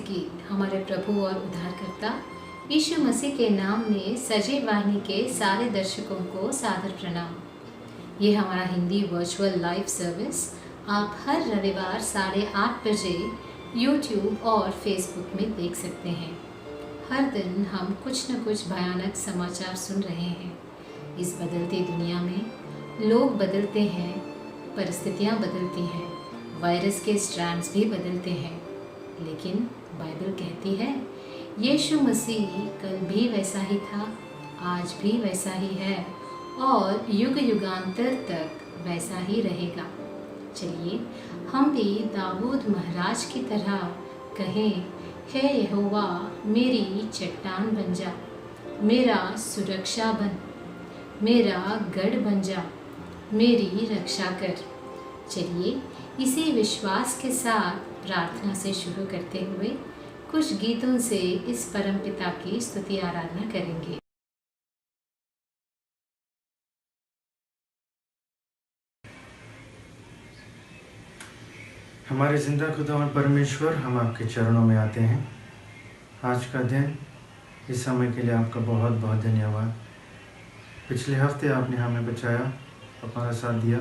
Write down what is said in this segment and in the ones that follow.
की हमारे प्रभु और उद्धारकर्ता यीशु मसीह के नाम में सजीव वाहिनी के सारे दर्शकों को सादर प्रणाम। ये हमारा हिंदी वर्चुअल लाइव सर्विस आप हर रविवार 8:30 बजे यूट्यूब और फेसबुक में देख सकते हैं। हर दिन हम कुछ न कुछ भयानक समाचार सुन रहे हैं। इस बदलती दुनिया में लोग बदलते हैं, परिस्थितियाँ बदलती हैं, वायरस के स्ट्रैंड्स भी बदलते हैं, लेकिन बाइबल कहती है यीशु मसीह कल भी वैसा ही था, आज भी वैसा ही है और युग युगांतर तक वैसा ही रहेगा। चलिए हम भी दाऊद महाराज की तरह कहें, हे यहोवा मेरी चट्टान बन जा, मेरा सुरक्षा बन, मेरा गढ़ बन जा, मेरी रक्षा कर। चलिए इसी विश्वास के साथ प्रार्थना से शुरू करते हुए कुछ गीतों से इस परमपिता की स्तुति आराधना करेंगे। हमारे जिंदा खुदावंद परमेश्वर, हम आपके चरणों में आते हैं। आज का दिन, इस समय के लिए आपका बहुत बहुत धन्यवाद। पिछले हफ्ते आपने हमें बचाया, हमारा साथ दिया,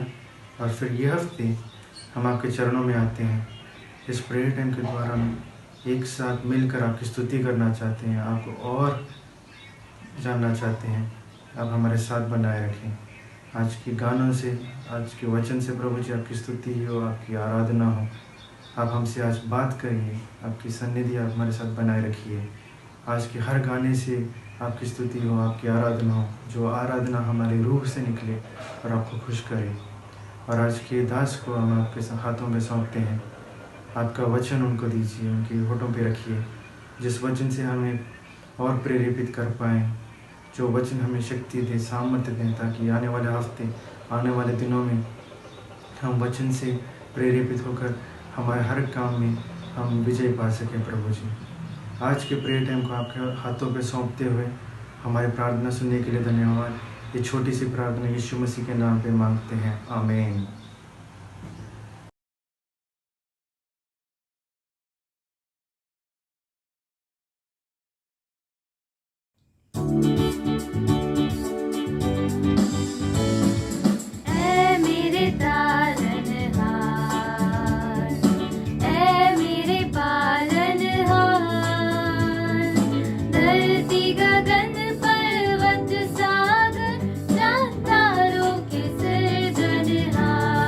और फिर ये हफ्ते हम आपके चरणों में आते हैं। इस प्रेयर टाइम के द्वारा हम एक साथ मिलकर आपकी स्तुति करना चाहते हैं, आपको और जानना चाहते हैं। आप हमारे साथ बनाए रखें। आज के गानों से, आज के वचन से प्रभु जी आपकी स्तुति हो, आपकी आराधना हो। आप हमसे आज बात करिए, आपकी सन्निधि आप हमारे साथ बनाए रखिए। आज के हर गाने से आपकी स्तुति हो, आपकी आराधना हो, जो आराधना हमारे रूह से निकले और आपको खुश करे। और आज के दास को हम आपके हाथों में सौंपते हैं। आपका वचन उनको दीजिए, उनके होठों पे रखिए, जिस वचन से हमें और प्रेरित कर पाएँ, जो वचन हमें शक्ति दे, सामर्थ्य दें, ताकि आने वाले हफ्ते, आने वाले दिनों में हम वचन से प्रेरित होकर हमारे हर काम में हम विजय पा सकें। प्रभु जी, आज के प्रेयर टाइम को आपके हाथों पे सौंपते हुए हमारी प्रार्थना सुनने के लिए धन्यवाद। ये छोटी सी प्रार्थना यीशु मसीह के नाम पे मांगते हैं, आमीन। गगन पर्वत सागर चांद तारों के सृजनहार।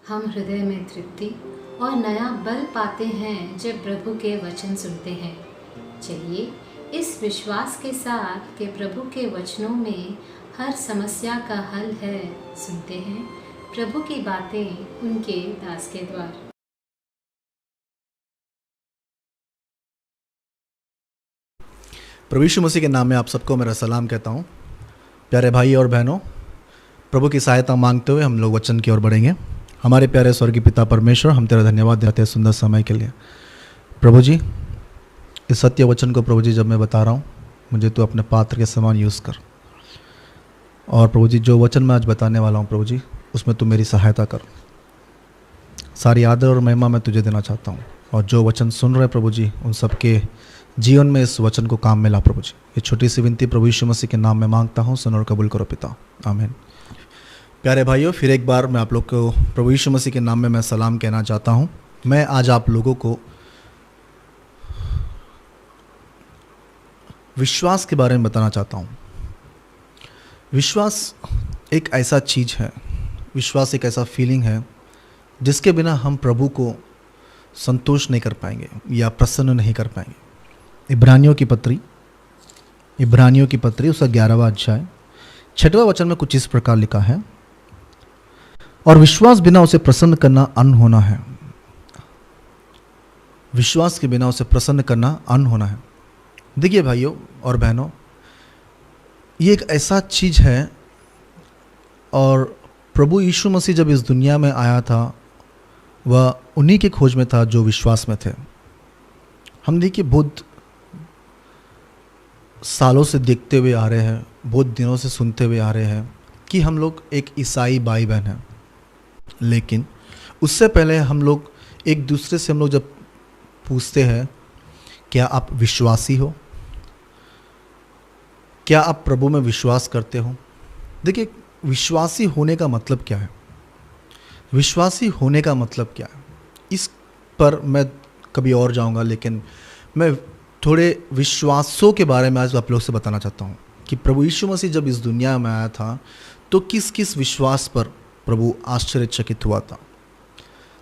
हम हृदय में तृप्ति और नया बल पाते हैं जब प्रभु के वचन सुनते हैं। चलिए इस विश्वास के साथ कि प्रभु के वचनों में हर समस्या का हल है, सुनते हैं प्रभु की बातें उनके दास के द्वार। प्रभु यीशु मसीह के नाम में आप सबको मेरा सलाम कहता हूँ। प्यारे भाई और बहनों, प्रभु की सहायता मांगते हुए हम लोग वचन की ओर बढ़ेंगे। हमारे प्यारे स्वर्गीय पिता परमेश्वर, हम तेरा धन्यवाद देते हैं सुंदर समय के लिए। प्रभु जी, इस सत्य वचन को प्रभु जी जब मैं बता रहा हूँ, मुझे तो अपने पात्र के समान यूज़ कर। और प्रभु जी, जो वचन मैं आज बताने वाला हूँ प्रभु जी, उसमें तू मेरी सहायता कर। सारी आदर और महिमा मैं तुझे देना चाहता हूँ। और जो वचन सुन रहे प्रभु जी, उन सबके जीवन में इस वचन को काम में ला प्रभु जी। ये छोटी सी विनती प्रभु यीशु मसीह के नाम में मांगता हूँ, सुन और कबूल करो पिता, आमीन। प्यारे भाइयों, फिर एक बार मैं आप लोग को प्रभु यीशु मसीह के नाम में मैं सलाम कहना चाहता हूँ। मैं आज आप लोगों को विश्वास के बारे में बताना चाहता हूँ। विश्वास एक ऐसा चीज़ है, विश्वास एक ऐसा फीलिंग है जिसके बिना हम प्रभु को संतोष नहीं कर पाएंगे या प्रसन्न नहीं कर पाएंगे। इब्रानियों की पत्री उसका 11वां अध्याय 6वां वचन में कुछ इस प्रकार लिखा है, और विश्वास बिना उसे प्रसन्न करना अन्न होना है। विश्वास के बिना उसे प्रसन्न करना अन्न होना है। देखिए भाइयों और बहनों, ये एक ऐसा चीज़ है, और प्रभु यीशु मसीह जब इस दुनिया में आया था, वह उन्हीं की खोज में था जो विश्वास में थे। हम देखिए बहुत सालों से देखते हुए आ रहे हैं, बहुत दिनों से सुनते हुए आ रहे हैं कि हम लोग एक ईसाई भाई बहन हैं। लेकिन उससे पहले हम लोग एक दूसरे से हम लोग जब पूछते हैं, क्या आप विश्वासी हो, क्या आप प्रभु में विश्वास करते हो? देखिए, विश्वासी होने का मतलब क्या है? विश्वासी होने का मतलब क्या है, इस पर मैं कभी और जाऊंगा, लेकिन मैं थोड़े विश्वासों के बारे में आज आप लोग से बताना चाहता हूँ कि प्रभु यीशु मसीह जब इस दुनिया में आया था तो किस किस विश्वास पर प्रभु आश्चर्यचकित हुआ था।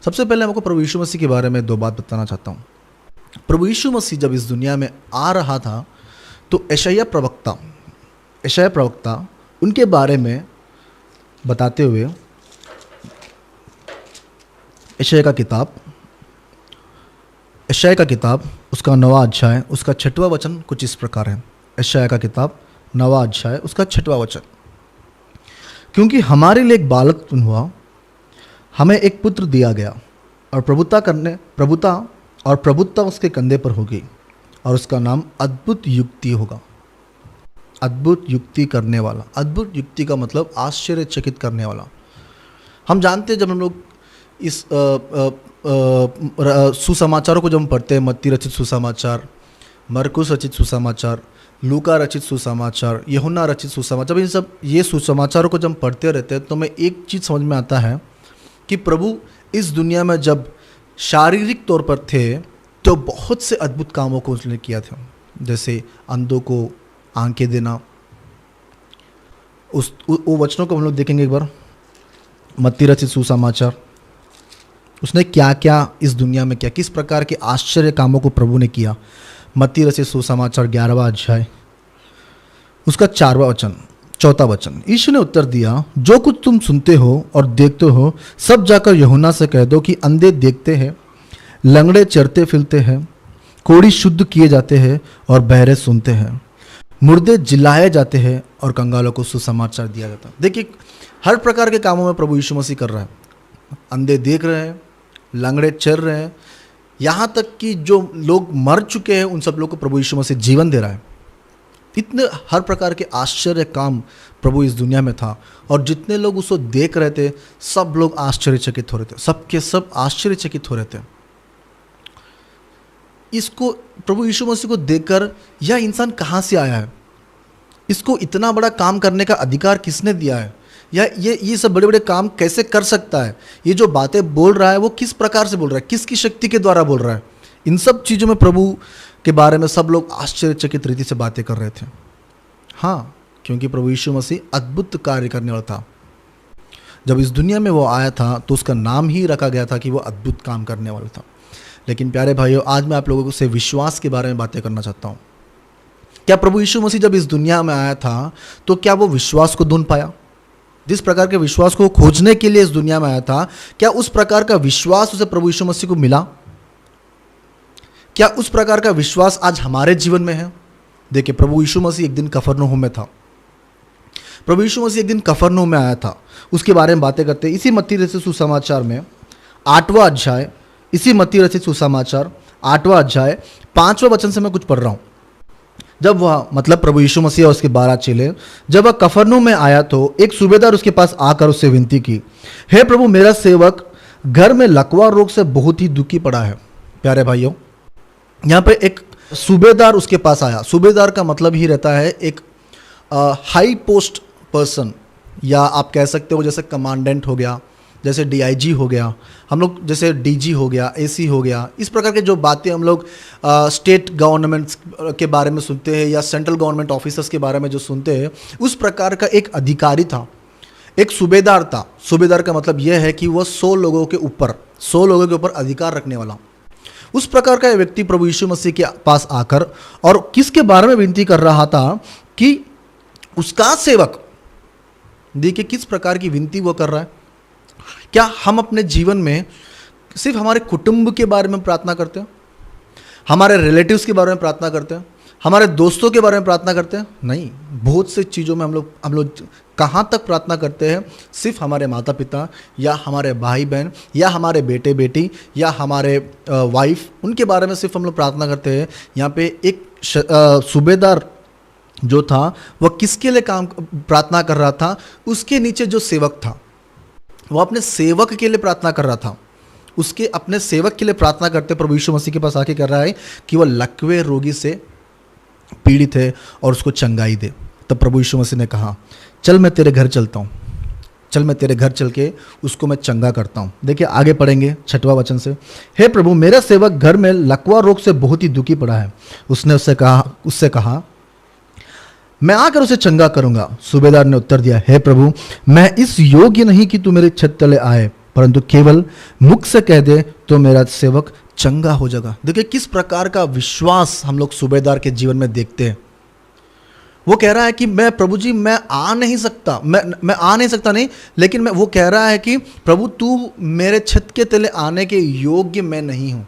सबसे पहले मैं आपको प्रभु यीशु मसीह के बारे में 2 बात बताना चाहता हूँ। प्रभु यीशु मसीह जब इस दुनिया में आ रहा था तो यशायाह प्रवक्ता उनके बारे में बताते हुए यशायाह का किताब उसका 9वां अध्याय उसका 6वां वचन कुछ इस प्रकार है। यशायाह का किताब 9वां अध्याय उसका 6वां वचन, क्योंकि हमारे लिए एक बालक उत्पन्न हुआ, हमें एक पुत्र दिया गया, और प्रभुता उसके कंधे पर होगी, और उसका नाम अद्भुत युक्ति होगा। अद्भुत युक्ति करने वाला। अद्भुत युक्ति का मतलब आश्चर्यचकित करने वाला। हम जानते हैं, जब हम लोग इस सुसमाचारों को जब हम पढ़ते हैं, मत्ती रचित सुसमाचार, मरकुस रचित सुसमाचार, लूका रचित सुसमाचार, यूहन्ना रचित सुसमाचार, ये सुसमाचारों को जब हम पढ़ते रहते हैं तो हमें एक चीज़ समझ में आता है कि प्रभु इस दुनिया में जब शारीरिक तौर पर थे तो बहुत से अद्भुत कामों को उसने किया था। जैसे अंधों को आंखें देना, वो वचनों को हम लोग देखेंगे एक बार। मत्ती रचित सुसमाचार, उसने क्या क्या इस दुनिया में किया, किस प्रकार के आश्चर्य कामों को प्रभु ने किया। मत्ती रचित सुसमाचार 11वां अध्याय उसका 4वां वचन, यीशु ने उत्तर दिया, जो कुछ तुम सुनते हो और देखते हो सब जाकर यूहन्ना से कह दो कि अंधे देखते हैं, लंगड़े चरते फिरते हैं, कोढ़ी शुद्ध किए जाते हैं और बहरे सुनते हैं, मुर्दे जिलाए जाते हैं और कंगालों को सुसमाचार दिया जाता है। देखिए, हर प्रकार के कामों में प्रभु यीशु मसीह कर रहा है। अंधे देख रहे हैं, लंगड़े चल रहे हैं, यहाँ तक कि जो लोग मर चुके हैं उन सब लोग को प्रभु यीशु मसीह जीवन दे रहा है। इतने हर प्रकार के आश्चर्य काम प्रभु इस दुनिया में था, और जितने लोग उसको देख रहे थे सब लोग आश्चर्यचकित हो रहे थे, सबके सब आश्चर्यचकित हो रहे थे। इसको प्रभु यीशु मसीह को देखकर यह इंसान कहाँ से आया है, इसको इतना बड़ा काम करने का अधिकार किसने दिया है, या ये सब बड़े बड़े काम कैसे कर सकता है, ये जो बातें बोल रहा है वो किस प्रकार से बोल रहा है, किसकी शक्ति के द्वारा बोल रहा है। इन सब चीज़ों में प्रभु के बारे में सब लोग आश्चर्यचकित रीति से बातें कर रहे थे। हाँ, क्योंकि प्रभु यीशु मसीह अद्भुत कार्य करने वाला था। जब इस दुनिया में वो आया था तो उसका नाम ही रखा गया था कि वो अद्भुत काम करने वाला था। लेकिन प्यारे भाइयों, आज मैं आप लोगों से विश्वास के बारे में बातें करना चाहता हूँ। क्या प्रभु यीशु मसीह जब इस दुनिया में आया था तो क्या वो विश्वास को ढूंढ पाया? जिस प्रकार के विश्वास को खोजने के लिए इस दुनिया में आया था, क्या उस प्रकार का विश्वास उसे प्रभु यीशु मसीह को मिला? क्या उस प्रकार का विश्वास आज हमारे जीवन में है? देखिए, प्रभु यीशु मसीह एक दिन कफरनहूम में था। प्रभु यीशु मसीह एक दिन कफरनहूम में आया था। उसके बारे में बातें करते हैं इसी मत्ती रचित सुसमाचार में 8वां अध्याय, इसी मत्ती रचित सुसमाचार 8वां अध्याय 5वें वचन से मैं कुछ पढ़ रहा हूँ। जब वह, मतलब प्रभु यीशु मसीह और उसके 12 चेले, जब वह कफरनहूम में आया तो एक सूबेदार उसके पास आकर उससे विनती की, हे प्रभु, मेरा सेवक घर में लकवा रोग से बहुत ही दुखी पड़ा है। प्यारे भाइयों, यहाँ पे एक सूबेदार उसके पास आया। सूबेदार का मतलब ही रहता है एक हाई पोस्ट पर्सन, या आप कह सकते हो जैसे कमांडेंट हो गया, जैसे डीआईजी हो गया, हम लोग जैसे डीजी हो गया, एसी हो गया। इस प्रकार के जो बातें हम लोग स्टेट गवर्नमेंट्स के बारे में सुनते हैं या सेंट्रल गवर्नमेंट ऑफिसर्स के बारे में जो सुनते हैं, उस प्रकार का एक अधिकारी था, एक सूबेदार था। सूबेदार का मतलब यह है कि वह 100 लोगों के ऊपर अधिकार रखने वाला। उस प्रकार का व्यक्ति प्रभु यीशु मसीह के पास आकर और किसके बारे में विनती कर रहा था कि उसका सेवक, देखिए किस प्रकार की विनती वो कर रहा है। क्या हम अपने जीवन में सिर्फ हमारे कुटुंब के बारे में प्रार्थना करते हैं, हमारे रिलेटिव्स के बारे में प्रार्थना करते हैं, हमारे दोस्तों के बारे में प्रार्थना करते हैं? नहीं, बहुत से चीज़ों में हम लोग कहाँ तक प्रार्थना करते हैं? सिर्फ हमारे माता पिता या हमारे भाई बहन या हमारे बेटे बेटी या हमारे वाइफ, उनके बारे में सिर्फ हम लोग प्रार्थना करते हैं। यहाँ पे एक सूबेदार जो था वह किसके लिए प्रार्थना कर रहा था? उसके नीचे जो सेवक था, वह अपने सेवक के लिए प्रार्थना कर रहा था। उसके अपने सेवक के लिए प्रार्थना करते प्रभु यीशु मसीह के पास आके कर रहा है कि वह लकवे रोगी से पीड़ित है और उसको चंगाई दे। तब प्रभु यीशु मसीह ने कहा, चल मैं तेरे घर चलता हूँ, चल मैं तेरे घर चल के उसको मैं चंगा करता हूँ। देखिए आगे पढ़ेंगे 6वां वचन से, हे प्रभु, मेरा सेवक घर में लकवा रोग से बहुत ही दुखी पड़ा है। उसने उससे कहा मैं आकर उसे चंगा करूंगा। सूबेदार ने उत्तर दिया, हे प्रभु, मैं इस योग्य नहीं कि तू मेरे छत तले आए, परंतु केवल मुख से कह दे तो मेरा सेवक चंगा हो जाएगा। देखिए किस प्रकार का विश्वास हम लोग सूबेदार के जीवन में देखते हैं। वो कह रहा है कि मैं, प्रभु जी, मैं आ नहीं सकता, मैं आ नहीं सकता नहीं, लेकिन वो कह रहा है कि प्रभु तू मेरे छत के तले आने के योग्य मैं नहीं हूँ।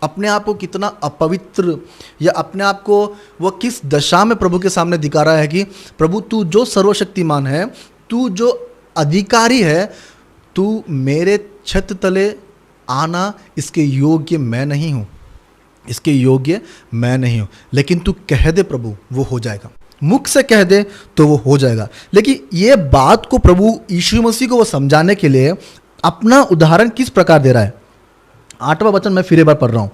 अपने आप को कितना अपवित्र, या अपने आप को वह किस दशा में प्रभु के सामने दिखा रहा है कि प्रभु तू जो सर्वशक्तिमान है, तू जो अधिकारी है, तू मेरे छत तले आना इसके योग्य मैं नहीं हूँ, इसके योग्य मैं नहीं हूँ। लेकिन तू कह दे प्रभु, वो हो जाएगा। मुख से कह दे तो वो हो जाएगा। लेकिन ये बात को प्रभु यीशु मसीह को वो समझाने के लिए अपना उदाहरण किस प्रकार दे रहा है? 8वां वचन मैं फिर एक बार पढ़ रहा हूं।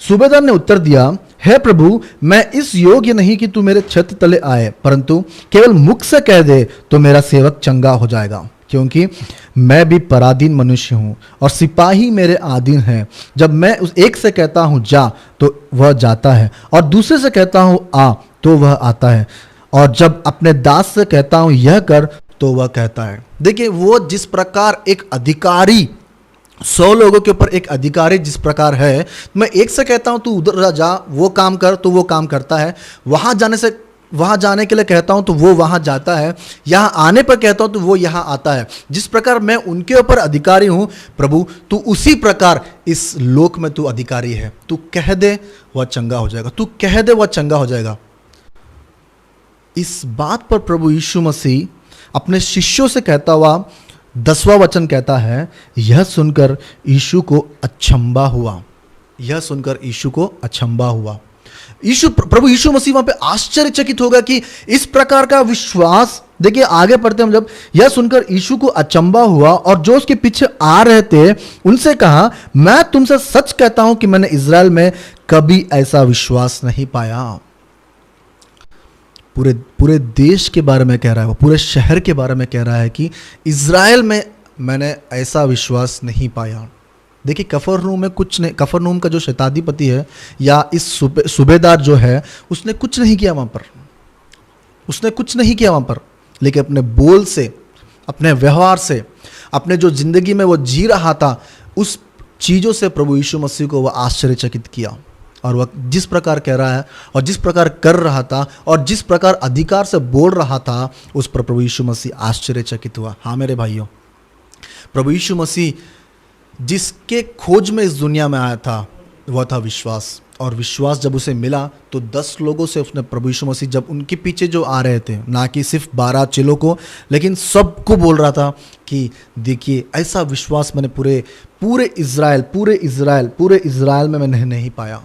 सूबेदार ने उत्तर दिया, हे प्रभु, मैं इस योग्य नहीं कि तू मेरे छत तले आए, परंतु केवल मुख से कह दे तो मेरा सेवक चंगा हो जाएगा, क्योंकि मैं भी पराधीन मनुष्य हूं और सिपाही मेरे अधीन हैं। जब मैं उस एक से कहता हूं जा तो वह जाता है, और दूसरे से कहता हूं आ तो वह आता है, और जब अपने दास से कहता हूं यह कर तो वह कहता है। देखिए वो जिस प्रकार एक अधिकारी, 100 लोगों के ऊपर एक अधिकारी जिस प्रकार है, मैं एक से कहता हूं तू उधर जा, वो काम कर, तो वो काम करता है। वहां जाने के लिए कहता हूं तो वो वहां जाता है। यहां आने पर कहता हूं तो वो यहां आता है। जिस प्रकार मैं उनके ऊपर अधिकारी हूं, प्रभु तू उसी प्रकार इस लोक में तू अधिकारी है। तू कह दे वह चंगा हो जाएगा, तू कह दे वह चंगा हो जाएगा। इस बात पर प्रभु यीशु मसीह अपने शिष्यों से कहता हुआ 10वां वचन कहता है, यह सुनकर यीशु को अचंभा हुआ। यह सुनकर यीशु को अचंभा हुआ। प्रभु यीशु मसीह वहां पे आश्चर्यचकित होगा कि इस प्रकार का विश्वास। देखिए आगे पढ़ते हम, जब यह सुनकर यीशु को अचंभा हुआ और जो उसके पीछे आ रहे थे उनसे कहा, मैं तुमसे सच कहता हूं कि मैंने इज़राइल में कभी ऐसा विश्वास नहीं पाया। पूरे देश के बारे में कह रहा है, वो पूरे शहर के बारे में कह रहा है कि इज़राइल में मैंने ऐसा विश्वास नहीं पाया। देखिए कफरनहूम में कुछ नहीं, कफरनहूम का जो शताधिपति है या इस सूबेदार जो है, उसने कुछ नहीं किया वहाँ पर, उसने कुछ नहीं किया वहाँ पर, लेकिन अपने बोल से, अपने व्यवहार से, अपने जो ज़िंदगी में वो जी रहा था, उस चीज़ों से प्रभु यीशु मसीह को वह आश्चर्यचकित किया। और वह जिस प्रकार कह रहा है और जिस प्रकार कर रहा था और जिस प्रकार अधिकार से बोल रहा था, उस पर प्रभु यीशु मसीह आश्चर्यचकित हुआ। हाँ मेरे भाइयों, प्रभु यीशु मसीह जिसके खोज में इस दुनिया में आया था वह था विश्वास। और विश्वास जब उसे मिला तो 10 लोगों से उसने, प्रभु यीशु मसीह जब उनके पीछे जो आ रहे थे, ना कि सिर्फ 12 चेलों को, लेकिन सबको बोल रहा था कि देखिए ऐसा विश्वास मैंने पूरे इज़राइल में मैंने नहीं पाया।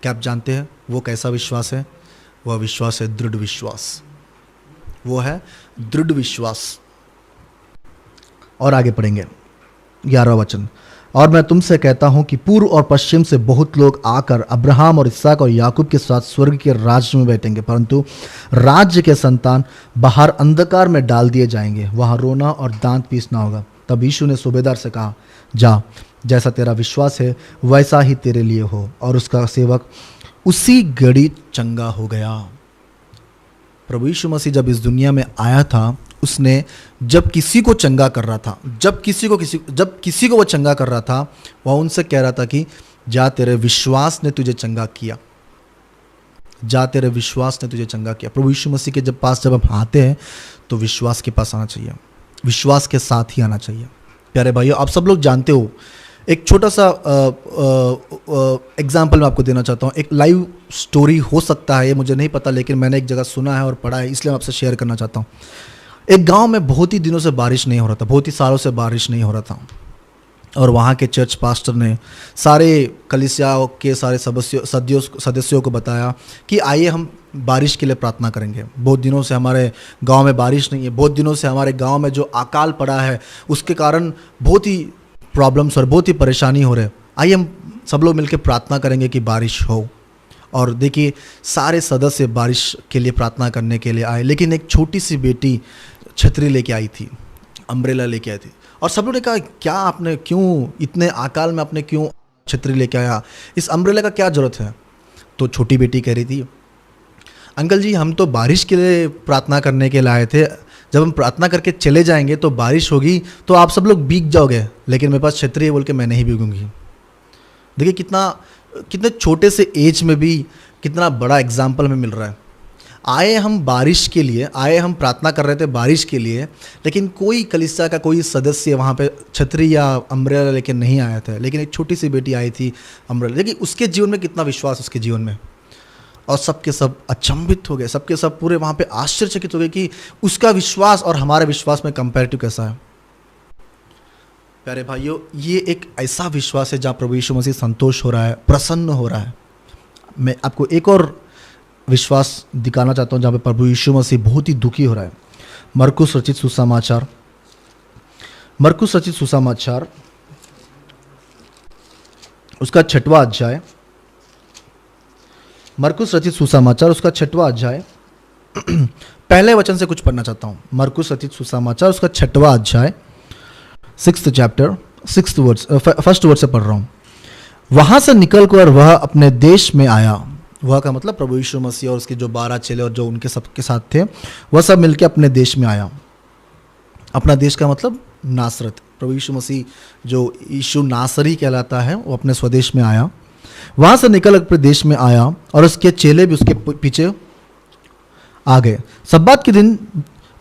क्या आप जानते हैं वो कैसा विश्वास है? वह विश्वास है दृढ़ विश्वास। वो है दृढ़ विश्वास। और आगे पढ़ेंगे 11वां वचन। और मैं तुमसे कहता हूं कि पूर्व और पश्चिम से बहुत लोग आकर अब्राहम और इसहाक और याकूब के साथ स्वर्ग के राज्य में बैठेंगे, परंतु राज्य के संतान बाहर अंधकार में डाल दिए जाएंगे, वहां रोना और दांत पीसना होगा। तब यीशु ने सूबेदार से कहा, जा, जैसा तेरा विश्वास है वैसा ही तेरे लिए हो। और उसका सेवक उसी घड़ी चंगा हो गया। प्रभु यीशु मसीह जब इस दुनिया में आया था, उसने जब किसी को चंगा कर रहा था, जब किसी को वो चंगा कर रहा था, वह उनसे कह रहा था कि जा, तेरे विश्वास ने तुझे चंगा किया, जा, तेरे विश्वास ने तुझे चंगा किया। प्रभु यीशु मसीह के पास जब हम आते हैं तो विश्वास के पास आना चाहिए, विश्वास के साथ ही आना चाहिए। प्यारे भाइयों, आप सब लोग जानते हो, एक छोटा सा एग्जाम्पल मैं आपको देना चाहता हूँ। एक लाइव स्टोरी हो सकता है, ये मुझे नहीं पता, लेकिन मैंने एक जगह सुना है और पढ़ा है, इसलिए मैं आपसे शेयर करना चाहता हूँ। एक गांव में बहुत ही दिनों से बारिश नहीं हो रहा था, बहुत ही सालों से बारिश नहीं हो रहा था। और वहाँ के चर्च पास्टर ने सारे कलीसिया के सारे सदस्यों को बताया कि आइए हम बारिश के लिए प्रार्थना करेंगे। बहुत दिनों से हमारे गांव में बारिश नहीं है, बहुत दिनों से हमारे गांव में जो अकाल पड़ा है उसके कारण बहुत ही प्रॉब्लम्स और बहुत ही परेशानी हो रहे। आइए हम सब लोग मिलकर प्रार्थना करेंगे कि बारिश हो। और देखिए, सारे सदस्य बारिश के लिए प्रार्थना करने के लिए आए, लेकिन एक छोटी सी बेटी छतरी लेके आई थी, अम्ब्रेला लेके आई थी। और सब लोगों ने कहा, क्या आपने, क्यों इतने अकाल में आपने क्यों छतरी लेके आया, इस अम्ब्रेला का क्या ज़रूरत है? तो छोटी बेटी कह रही थी, अंकल जी, हम तो बारिश के लिए प्रार्थना करने के लिए आए थे, जब हम प्रार्थना करके चले जाएंगे तो बारिश होगी तो आप सब लोग भीग जाओगे, लेकिन मेरे पास छतरी है बोल के मैं नहीं भीगूंगी। देखिए कितने छोटे से एज में भी कितना बड़ा एग्जाम्पल हमें मिल रहा है। आए हम बारिश के लिए, आए हम प्रार्थना कर रहे थे बारिश के लिए, लेकिन कोई कलीसिया का कोई सदस्य वहाँ पे छतरी या अम्ब्रेला लेके नहीं आया था, लेकिन एक छोटी सी बेटी आई थी अम्ब्रेला। लेकिन उसके जीवन में कितना विश्वास, उसके जीवन में। और सबके सब अचंभित हो गए, सबके सब पूरे वहाँ पे आश्चर्यचकित हो गए कि उसका विश्वास और हमारे विश्वास में कंपैरेटिव कैसा है। प्यारे भाइयों, ये एक ऐसा विश्वास है जहाँ प्रभु यीशु मसीह संतोष हो रहा है, प्रसन्न हो रहा है। मैं आपको एक और विश्वास दिखाना चाहता हूँ जहाँ पे प्रभु यीशु मसीह बहुत ही दुखी हो रहा है। मरकुस रचित सुसमाचार उसका 6वां अध्याय, मरकुस रचित सुसमाचार उसका 6वां अध्याय पहले वचन से कुछ पढ़ना चाहता हूँ। मरकुस रचित सुसमाचार उसका 6वां अध्याय 6th chapter 6th verse, first word से पढ़ रहा हूँ। वहाँ से निकल कर वह अपने देश में आया। वह का मतलब प्रभु यीशु मसीह और उसके जो 12 चेले और जो उनके सबके साथ थे, वह सब मिलके अपने देश में आया। अपना देश का मतलब नासरत। प्रभु यीशु मसीह जो यीशु नासरी कहलाता है, वो अपने स्वदेश में आया। वहाँ से निकल अपने देश में आया और उसके चेले भी उसके पीछे आ गए। सब्बात के दिन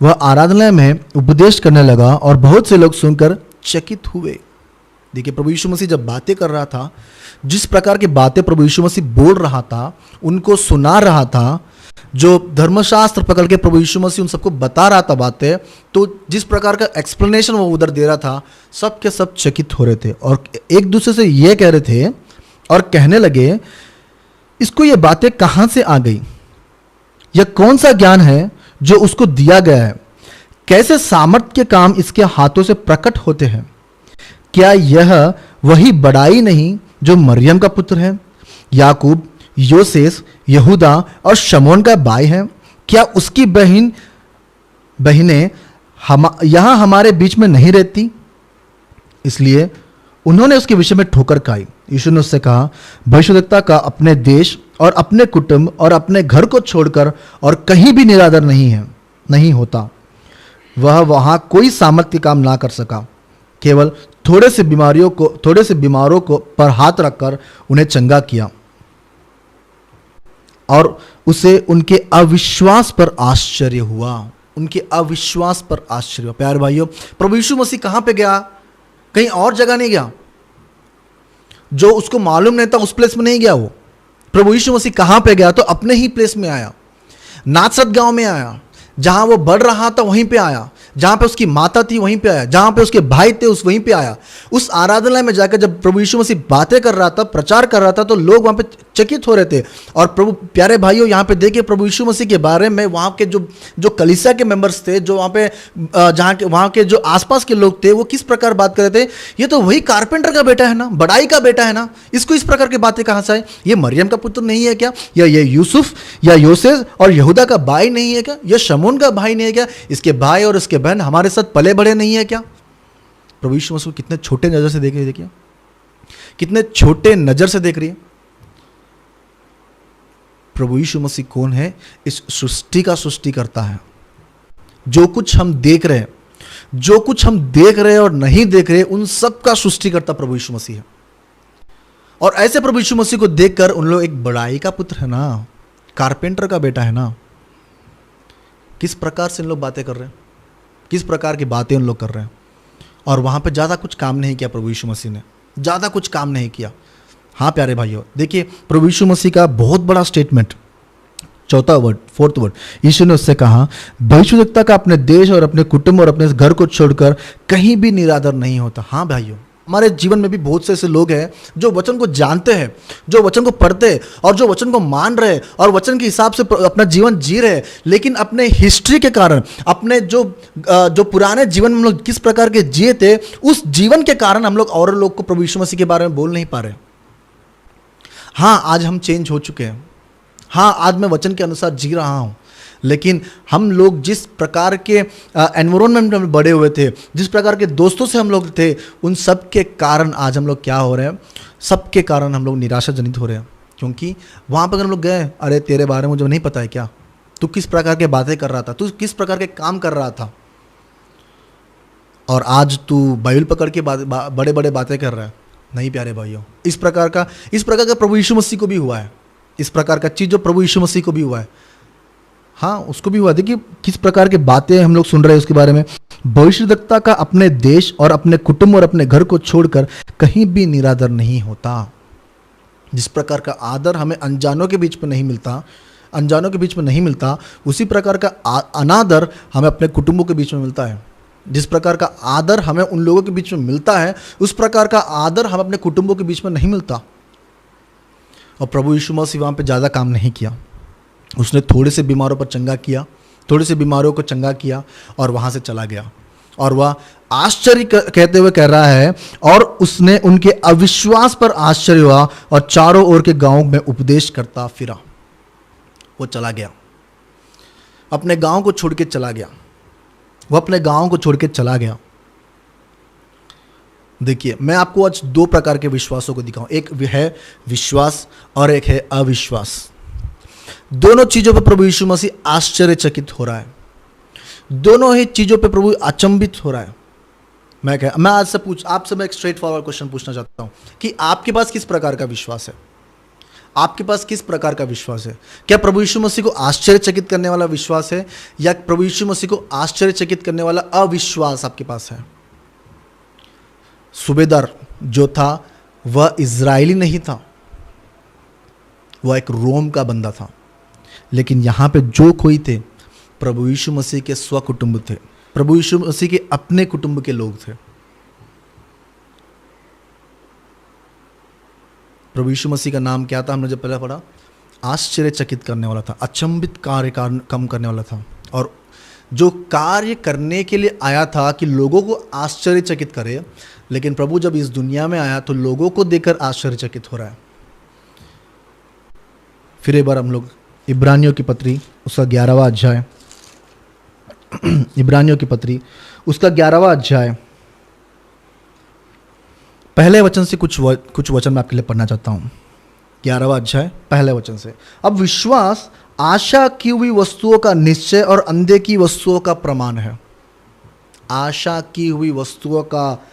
वह आराधनालय में उपदेश करने लगा और बहुत से लोग सुनकर चकित हुए। देखिए, प्रभु यीशु मसीह जब बातें कर रहा था, जिस प्रकार की बातें प्रभु यीशु मसीह बोल रहा था, उनको सुना रहा था, जो धर्मशास्त्र पकड़ के प्रभु यीशु मसीह उन सबको बता रहा था बातें, तो जिस प्रकार का एक्सप्लेनेशन वो उधर दे रहा था, सब के सब चकित हो रहे थे और एक दूसरे से ये कह रहे थे और कहने लगे, इसको ये बातें कहाँ से आ गई? यह कौन सा ज्ञान है जो उसको दिया गया है? कैसे सामर्थ्य के काम इसके हाथों से प्रकट होते हैं? क्या यह वही बड़ाई नहीं जो मरियम का पुत्र है, याकूब, योसेस, यहूदा और शमौन का भाई है? क्या उसकी बहनें यहाँ हमारे बीच में नहीं रहती? इसलिए उन्होंने उसके विषय में ठोकर खाई। यीशु ने उससे कहा, भविष्यद्वक्ता का अपने देश और अपने कुटुंब और अपने घर को छोड़कर और कहीं भी निरादर नहीं होता। वह वहां कोई सामर्थ्य काम ना कर सका, केवल थोड़े से बीमारों को पर हाथ रखकर उन्हें चंगा किया, और उसे उनके अविश्वास पर आश्चर्य हुआ। उनके अविश्वास पर आश्चर्य हुआ। प्यारे भाइयों, प्रभु यीशु मसीह कहां पे गया? कहीं और जगह नहीं गया। जो उसको मालूम नहीं था उस प्लेस में नहीं गया वो। प्रभु यीशु मसीह कहां पे गया? तो अपने ही प्लेस में आया, नासरत गांव में आया, जहां वो बढ़ रहा था वहीं पे आया, जहां पे उसकी माता थी वहीं पे आया, जहां पे उसके भाई थे उस वहीं पे आया। उस आराधनालय में जाकर जब प्रभु यीशु मसीह बातें कर रहा था, प्रचार कर रहा था, तो लोग वहां पे चकित हो रहे थे। और प्रभु प्यारे भाइयों, यहाँ पे देखिए प्रभु यीशु मसीह के बारे में वहां के जो कलीसिया के मेंबर्स थे, जो वहां के जो आसपास के लोग थे, वो किस प्रकार बात कर रहे थे। ये तो वही कारपेंटर का बेटा है ना, बड़ाई का बेटा है ना, इसको इस प्रकार की बातें कहां से आई? ये मरियम का पुत्र नहीं है क्या? या ये यूसुफ या योसेफ और यहूदा का भाई नहीं है क्या? यह शमून का भाई नहीं है क्या? इसके भाई और इसके बहन हमारे साथ पले बड़े नहीं है क्या? प्रभु यीशु मसीह कितने छोटे नजर से देख रही है, देखिए कितने छोटे नजर से देख रही है। प्रभु यीशु मसीह कौन है? इस सृष्टि का सृष्टिकर्ता है। जो कुछ हम देख रहे हैं और नहीं देख रहे, उन सब का सृष्टिकर्ता प्रभु यीशु मसीह है। और ऐसे प्रभु यीशु मसीह को देखकर उन लोग, एक बड़ाई का पुत्र है ना, कारपेंटर का बेटा है ना। किस प्रकार से इन लोग बातें कर रहे हैं, किस प्रकार की बातें उन लोग कर रहे हैं। और वहां पे ज्यादा कुछ काम नहीं किया प्रभु यीशु मसीह ने, ज्यादा कुछ काम नहीं किया। हाँ प्यारे भाइयों, देखिए प्रभु यीशु मसीह का बहुत बड़ा स्टेटमेंट, फोर्थ वर्ड, यीशु ने उससे कहा, भविष्यवक्ता का अपने देश और अपने कुटुंब और अपने घर को छोड़कर कहीं भी निरादर नहीं होता। हाँ भाइयों, हमारे जीवन में भी बहुत से ऐसे लोग हैं जो वचन को जानते हैं, जो वचन को पढ़ते हैं और जो वचन को मान रहे और वचन के हिसाब से अपना जीवन जी रहे, लेकिन अपने हिस्ट्री के कारण, अपने जो पुराने जीवन में हम लोग किस प्रकार के जिए थे, उस जीवन के कारण हम लोग और लोग को प्रभु यीशु मसीह के बारे में बोल नहीं पा रहे। हाँ, आज हम चेंज हो चुके हैं। हाँ, आज मैं वचन के अनुसार जी रहा हूँ, लेकिन हम लोग जिस प्रकार के एनवायरनमेंट में बड़े हुए थे, जिस प्रकार के दोस्तों से हम लोग थे, उन सब के कारण आज हम लोग क्या हो रहे हैं? सबके कारण हम लोग निराशाजनित हो रहे हैं। क्योंकि वहाँ पर हम लोग गए, अरे तेरे बारे में मुझे नहीं पता है क्या? तू किस प्रकार के बातें कर रहा था, तू किस प्रकार के काम कर रहा था, और आज तू बाइबल पकड़ के बड़े बड़े बातें कर रहा है। नहीं प्यारे भाइयों, इस प्रकार का प्रभु यीशु मसीह को भी हुआ है। इस प्रकार का चीज़ जो प्रभु यीशु मसीह को भी हुआ है, हाँ उसको भी हुआ। देखिए किस प्रकार की बातें हम लोग सुन रहे हैं उसके बारे में। भविष्यवक्ता का अपने देश और अपने कुटुंब और अपने घर को छोड़कर कहीं भी निरादर नहीं होता। जिस प्रकार का आदर हमें अनजानों के बीच में नहीं मिलता, उसी प्रकार का अनादर हमें अपने कुटुंबों के बीच में मिलता है। जिस प्रकार का आदर हमें उन लोगों के बीच में मिलता है, उस प्रकार का आदर हमें अपने कुटुंबों के बीच में नहीं मिलता। और प्रभु यीशु मसीह वहाँ पे ज़्यादा काम नहीं किया। उसने थोड़े से बीमारों को चंगा किया और वहाँ से चला गया। और वह आश्चर्य कहते हुए कह रहा है, और उसने उनके अविश्वास पर आश्चर्य हुआ और चारों ओर के गांव में उपदेश करता फिरा। वो चला गया, अपने गांव को छोड़ के चला गया। देखिए, मैं आपको आज दो प्रकार के विश्वासों को दिखाऊं। एक है विश्वास और एक है अविश्वास। दोनों चीजों पर प्रभु यीशु मसीह आश्चर्यचकित हो रहा है। दोनों ही चीजों पर प्रभु अचंभित हो रहा है। मैं आपसे मैं एक स्ट्रेट फॉरवर्ड क्वेश्चन पूछना चाहता हूं कि आपके पास किस प्रकार का विश्वास है? क्या प्रभु यीशु मसीह को आश्चर्यचकित करने वाला विश्वास है, या प्रभु यीशु मसीह को आश्चर्यचकित करने वाला अविश्वास आपके पास है? सूबेदार जो था वह इजरायली नहीं था, वह एक रोम का बंदा था। लेकिन यहां पे जो कोई थे, प्रभु यीशु मसीह के स्वकुटुंब थे, प्रभु यीशु मसीह के अपने कुटुंब के लोग थे। प्रभु यीशु मसीह का नाम क्या था? हमने जब पहले पढ़ा, आश्चर्यचकित करने वाला था, अचंभित कार्य कम करने वाला था। और जो कार्य करने के लिए आया था कि लोगों को आश्चर्यचकित करे, लेकिन प्रभु जब इस दुनिया में आया तो लोगों को देखकर आश्चर्यचकित हो रहा है। फिर एक बार हम लोग इब्रानियों की पत्री उसका 11वां अध्याय, इब्रानियों की पत्री उसका 11वां अध्याय पहले वचन से कुछ वचन मैं आपके लिए पढ़ना चाहता हूं। 11वां अध्याय पहले वचन से। अब विश्वास आशा की हुई वस्तुओं का निश्चय और अंधे की वस्तुओं का प्रमाण है। आशा की हुई वस्तुओं का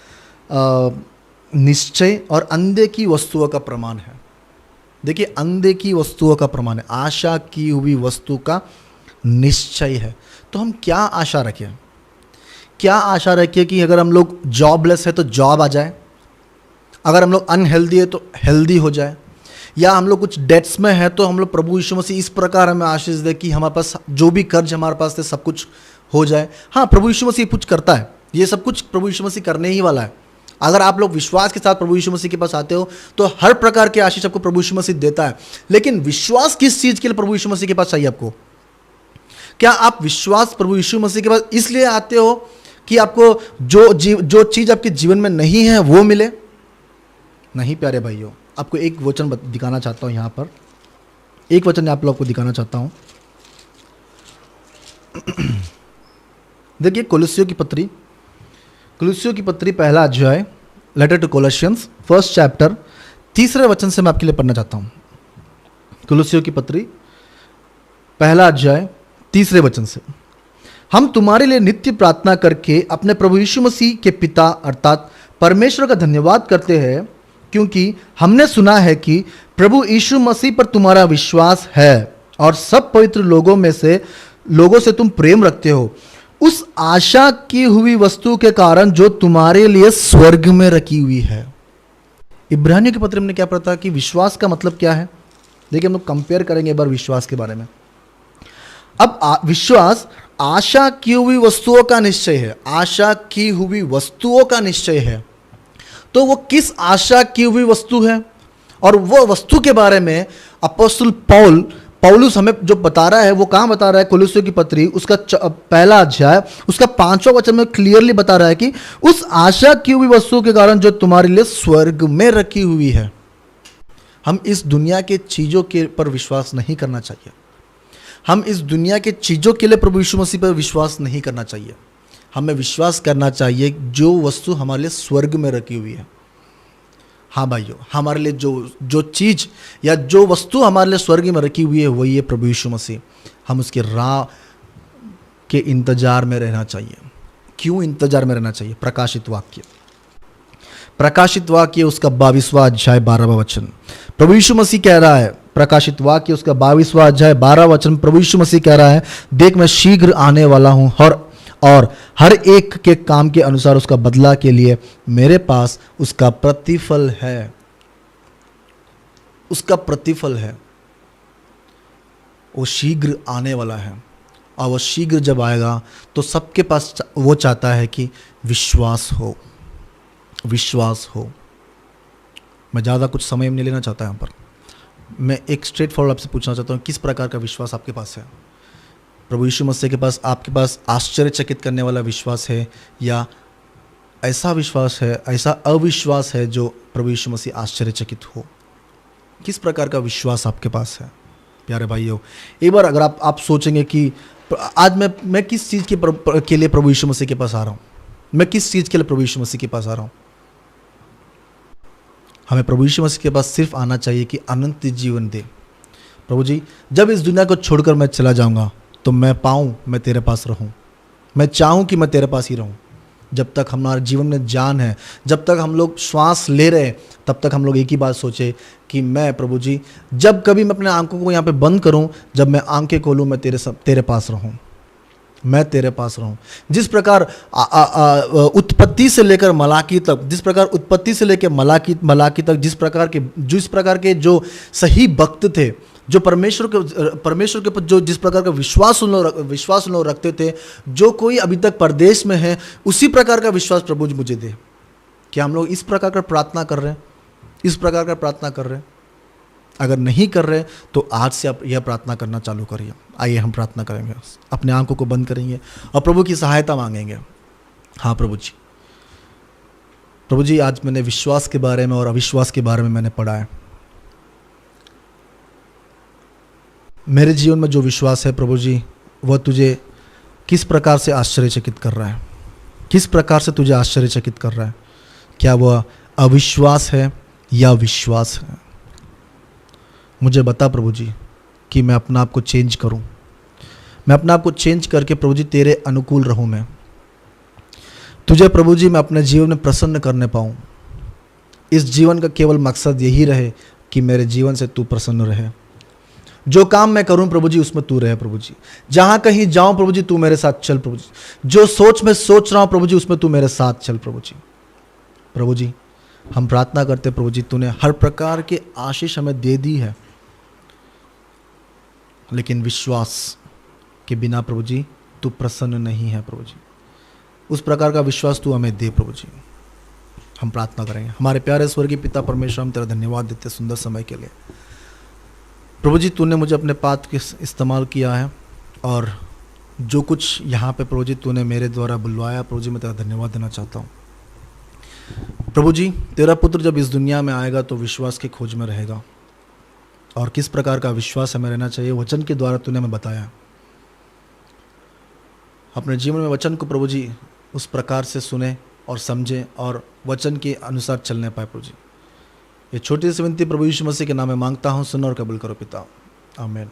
निश्चय और अंधे की वस्तुओं का प्रमाण है। देखिए, अंधे की वस्तुओं का प्रमाण है, आशा की हुई वस्तु का निश्चय है। तो हम क्या आशा रखें? क्या आशा रखें कि अगर हम लोग जॉबलेस है तो जॉब आ जाए, अगर हम लोग अनहेल्दी है तो हेल्दी हो जाए, या हम लोग कुछ डेट्स में है तो हम लोग प्रभु यीशु मसीह इस प्रकार हमें आशीष दे कि हमारे पास जो भी कर्ज हमारे पास थे सब कुछ हो जाए। हाँ, प्रभु यीशु मसीह कुछ करता है, ये सब कुछ प्रभु यीशु मसीह करने ही वाला है। अगर आप लोग विश्वास के साथ प्रभु यीशु मसीह के पास आते हो तो हर प्रकार के आशीष आपको प्रभु यीशु मसीह देता है। लेकिन विश्वास किस चीज़ के लिए प्रभु यीशु मसीह के पास चाहिए आपको? क्या आप विश्वास प्रभु यीशु मसीह के पास इसलिए आते हो कि आपको जो चीज़ आपके जीवन में नहीं है वो मिले? नहीं प्यारे भाइयों, आपको एक वचन दिखाना चाहता हूँ। यहाँ पर एक वचन आप लोग को दिखाना चाहता हूँ। देखिए, कोलोसियों की पत्री पहला अध्याय, लेटर टू कोलोसियंस फर्स्ट चैप्टर, तीसरे वचन से मैं आपके लिए पढ़ना चाहता हूँ। कोलोसियों की पत्री पहला अध्याय तीसरे वचन से, हम तुम्हारे लिए नित्य प्रार्थना करके अपने प्रभु यीशु मसीह के पिता अर्थात परमेश्वर का धन्यवाद करते हैं, क्योंकि हमने सुना है कि प्रभु यीशु मसीह पर तुम्हारा विश्वास है और सब पवित्र लोगों से तुम प्रेम रखते हो, उस आशा की हुई वस्तु के कारण जो तुम्हारे लिए स्वर्ग में रखी हुई है। इब्रानियों के पत्र में क्या पढ़ा कि विश्वास का मतलब क्या है? देखिए, हम लोग कंपेयर करेंगे एक बार विश्वास के बारे में। अब विश्वास आशा की हुई वस्तुओं का निश्चय है, आशा की हुई वस्तुओं का निश्चय है। तो वो किस आशा की हुई वस्तु है? और वो वस्तु के बारे में अपोस्तल पौलुस हमें जो बता रहा है वो कहाँ बता रहा है? कोलोसियों की पत्री उसका पहला अध्याय उसका 5वां वचन में क्लियरली बता रहा है कि उस आशा की हुई वस्तु के कारण जो तुम्हारे लिए स्वर्ग में रखी हुई है। हम इस दुनिया के चीज़ों के पर विश्वास नहीं करना चाहिए। हम इस दुनिया के चीज़ों के लिए प्रभु यीशु मसीह पर विश्वास नहीं करना चाहिए। हमें विश्वास करना चाहिए जो वस्तु हमारे लिए स्वर्ग में रखी हुई है। हाँ भाइयों, हमारे लिए जो चीज़ या जो वस्तु हमारे लिए स्वर्ग में रखी हुई है वही है प्रभु यीशु मसीह। हम उसके राह के इंतजार में रहना चाहिए। क्यों इंतजार में रहना चाहिए? प्रकाशित वाक्य उसका 22वां अध्याय 12वां वचन, प्रभु यीशु मसीह कह रहा है। प्रकाशित वाक्य उसका 22वां अध्याय 12वां वचन, प्रभु यीशु मसीह कह रहा है, देख मैं शीघ्र आने वाला हूँ और हर एक के काम के अनुसार उसका बदला के लिए मेरे पास उसका प्रतिफल है। उसका प्रतिफल है। वो शीघ्र आने वाला है और वो शीघ्र जब आएगा तो सबके पास वो चाहता है कि विश्वास हो। मैं ज़्यादा कुछ समय नहीं लेना चाहता यहाँ पर। मैं एक स्ट्रेट फॉरवर्ड आपसे पूछना चाहता हूँ, किस प्रकार का विश्वास आपके पास है? प्रभु यीशु मसीह के पास आपके पास आश्चर्यचकित करने वाला विश्वास है, या ऐसा विश्वास है, ऐसा अविश्वास है जो प्रभु यीशु मसीह आश्चर्यचकित हो? किस प्रकार का विश्वास आपके पास है? प्यारे भाइयों, एक बार अगर आप सोचेंगे कि आज मैं किस चीज़ के लिए प्रभु यीशु मसीह के पास आ रहा हूँ, मैं किस चीज़ के लिए प्रभु यीशु मसीह के पास आ रहा हूँ? हमें प्रभु यीशु मसीह के पास सिर्फ आना चाहिए कि अनंत जीवन दे। प्रभु जी, जब इस दुनिया को छोड़कर मैं चला जाऊँगा तो मैं पाऊँ मैं तेरे पास रहूँ। मैं चाहूँ कि मैं तेरे पास ही रहूँ। जब तक हमारे जीवन में जान है, जब तक हम लोग श्वास ले रहे हैं, तब तक हम लोग एक ही बात सोचे कि मैं प्रभु जी, जब कभी मैं अपने आंखों को यहाँ पे बंद करूँ, जब मैं आंखें खोलूँ, मैं तेरे पास रहूँ, मैं तेरे पास रहूँ। जिस प्रकार उत्पत्ति से लेकर मलाकी तक, जिस प्रकार उत्पत्ति से लेकर मलाकी तक जिस प्रकार के जो सही भक्त थे, जो परमेश्वर के ऊपर जो जिस प्रकार का विश्वास उन लोग रखते थे, जो कोई अभी तक परदेश में है, उसी प्रकार का विश्वास प्रभु जी मुझे दे। क्या हम लोग इस प्रकार का प्रार्थना कर रहे हैं? इस प्रकार का प्रार्थना कर रहे हैं? अगर नहीं कर रहे तो आज से आप यह प्रार्थना करना चालू करिए। आइए हम प्रार्थना करेंगे, अपने आंखों को बंद करेंगे और प्रभु की सहायता मांगेंगे। हाँ प्रभु जी, आज मैंने विश्वास के बारे में और अविश्वास के बारे में मैंने पढ़ा है। मेरे जीवन में जो विश्वास है प्रभु जी, वह तुझे किस प्रकार से आश्चर्यचकित कर रहा है? किस प्रकार से तुझे आश्चर्यचकित कर रहा है? क्या वह अविश्वास है या विश्वास है? मुझे बता प्रभु जी कि मैं अपना आप को चेंज करूं। मैं अपना आप को चेंज करके प्रभु जी तेरे अनुकूल रहूं। मैं तुझे प्रभु जी मैं अपने जीवन में प्रसन्न करने पाऊँ। इस जीवन का केवल मकसद यही रहे कि मेरे जीवन से तू प्रसन्न रहे। जो काम मैं करूं प्रभु जी उसमें तू रहे प्रभु जी। जहां कहीं जाऊं प्रभु जी तू मेरे साथ चल प्रभु जी। जो सोच मैं सोच रहा हूं प्रभु जी उसमें तू मेरे साथ चल प्रभु जी। प्रभु जी हम प्रार्थना करते प्रभु जी, तूने हर प्रकार के आशीष हमें दे दी है, लेकिन विश्वास के बिना प्रभु जी तू प्रसन्न नहीं है प्रभु जी। उस प्रकार का विश्वास तू हमें दे प्रभु जी। हम प्रार्थना करेंगे। हमारे प्यारे स्वर्गीय पिता परमेश्वर, हम तेरा धन्यवाद देते सुंदर समय के लिए। प्रभु जी तूने मुझे अपने पात के इस्तेमाल किया है, और जो कुछ यहाँ पे प्रभु जी तूने मेरे द्वारा बुलवाया प्रभु जी, मैं तेरा धन्यवाद देना चाहता हूँ। प्रभु जी तेरा पुत्र जब इस दुनिया में आएगा तो विश्वास की खोज में रहेगा, और किस प्रकार का विश्वास हमें रहना चाहिए वचन के द्वारा तूने हमें बताया। अपने जीवन में वचन को प्रभु जी उस प्रकार से सुने और समझें और वचन के अनुसार चलने पाए प्रभु जी। ये छोटी सी विनती प्रभु यीशु मसीह के नाम में मांगता हूँ, सुनो और कबूल करो पिता, आमीन।